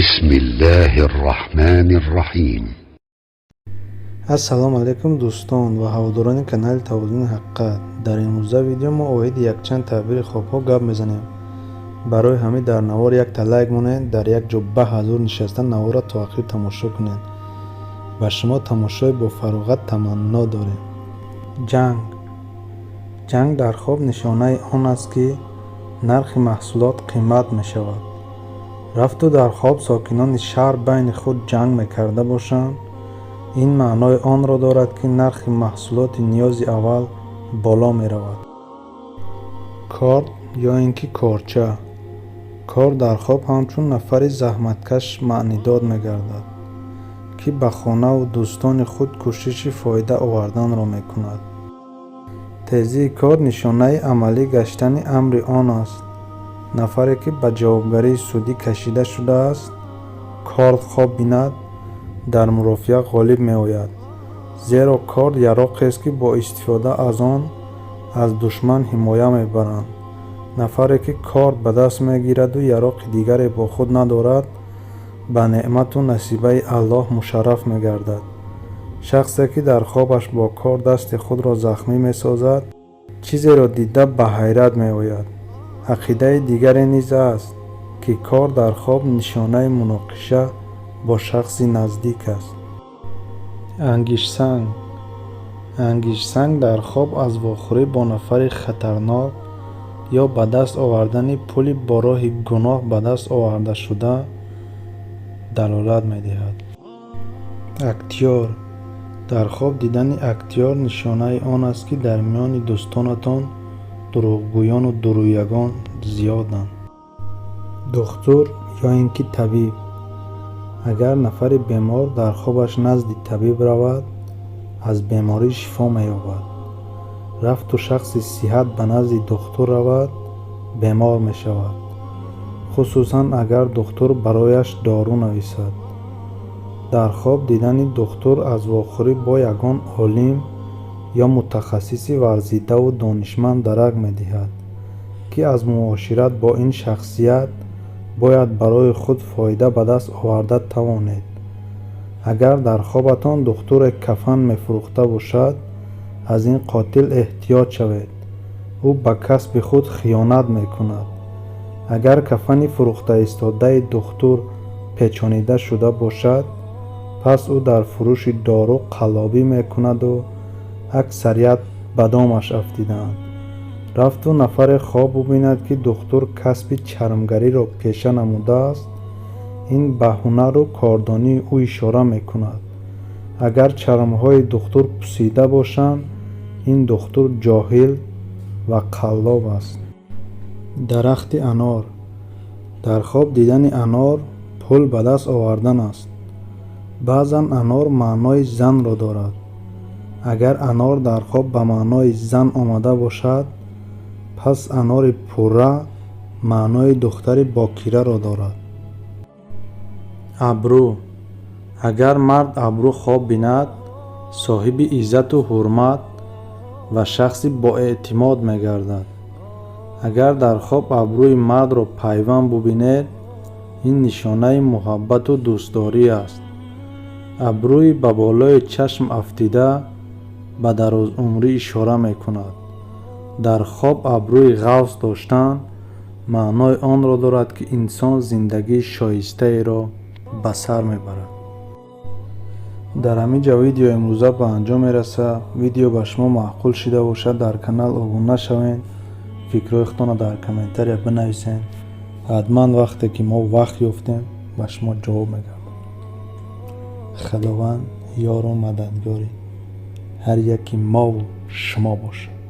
بسم الله الرحمن الرحیم. ассалому алайкум дӯстон ва ҳаводорони канали тавозуни ҳақиқат. дар имрӯза видео мо оиди якчанд таъбири хобҳо гап мезанем. барои ҳамин дар навор якта лайк монед, дар як ҷо баҳзур нишаста наворро то охир тамошо кунед. ба шумо тамошои бо фароғат таманно дорем. ҷанг дар хоб нишонаи он аст ки нархи маҳсулот қимат мешавад. рафту дар хоб сокинони шаҳр байни худ ҷанг мекарда бошанд, ин маънои онро дорад ки нархи маҳсулоти ниёзи аввал боло меравад. корд ё ин ки корча. кор дар хоб ҳамчун нафари заҳматкаш маънидод мегардад, ки ба хонаву дӯстони худ кӯшиши фоида оварданро мекунад. тезии кор нишонаи амалӣ гаштани амри он аст. нафаре ки ба ҷавобгарии судӣ кашида шудааст, корд хоб бинад, дар мурофиа ғолиб меояд. зеро корд яроқест ки бо истифода аз он аз душман ҳимоя мебаранд. нафаре ки корд ба даст мегираду яроқи дигаре бо худ надорад, ба неъмату насибаи аллоҳ мушарраф мегардад. шахсе ки дар хобаш бо кор дасти худро захмӣ месозад, чизеро дида ба ҳайрат меояд. ақидаи дигаре низ аст, ки кор дар хоб нишонаи муноқиша бо шахси наздик аст. ангишсанг дар хоб аз вохӯрӣ бо нафари хатарнок ё ба даст овардани пули бо роҳи гуноҳ ба даст овардашуда далолат медиҳад. актёр дар хоб дидани актёр нишонаи он аст ки дар миёни дӯстонатон дурӯғгӯёну дурӯягон зиёданд. духтур ё ин ки табиб. агар нафари бемор дар хобаш назди табиб равад, аз беморӣ шифо меёбад. рафту шахси сиҳат ба назди духтур равад, бемор мешавад, хусусан агар духтур барояш дору нависад. дар хоб дидани духтур аз вохӯрӣ бо ягон олим ё мутахассиси варзидаву донишманд дарак медиҳад, ки аз муошират бо ин шахсият бояд барои худ фоида ба даст оварда тавонед. агар дар хобатон духтуре кафан мефурӯхта бошад, аз ин қотил эҳтиёт шавед. ӯ ба касби худ хиёнат мекунад. агар кафани фурӯхта истодаи духтур печонида шуда бошад, пас ӯ дар фурӯши дору қаллобӣ мекунаду аксарият ба домаш афтидаанд. рафту нафаре хоб бубинад ки духтур касби чармгариро пеша намудааст, ин ба ҳунару кордонии ӯ ишора мекунад. агар чармҳои духтур пусида бошанд, ин духтур ҷоҳил ва қаллоб аст. дарахти анор. дар хоб дидани анор пул ба даст овардан аст. баъзан анор маънои занро дорад. агар анор дар хоб ба маънои зан омада бошад, пас анори пурра маънои духтари бокираро дорад. абрӯ. агар мард абрӯ хоб бинад, соҳиби иззату ҳурмат ва шахси боэътимод мегардад. агар дар хоб абрӯи мардро пайванд бубинед, ин нишонаи муҳаббату дӯстдорӣ аст. абрӯи ба болои чашм афтида ба дарозумрӣ ишора мекунад. дар хоб абрӯи ғафз доштан маънои онро дорад, ки инсон зиндагии шоистаеро ба сар мебарад. дар ҳаминҷа видеои имрӯза ба анҷом мерасад. видео ба шумо маъқул шида бошад, дар канал обуна шавед, фикрҳоятонро дар комментария бинависед. ҳатман вақте ки мо вақт ёфтем ба шумо ҷавоб мегардем. худованд ёру мададгори ҳар яки мову шумо бошад.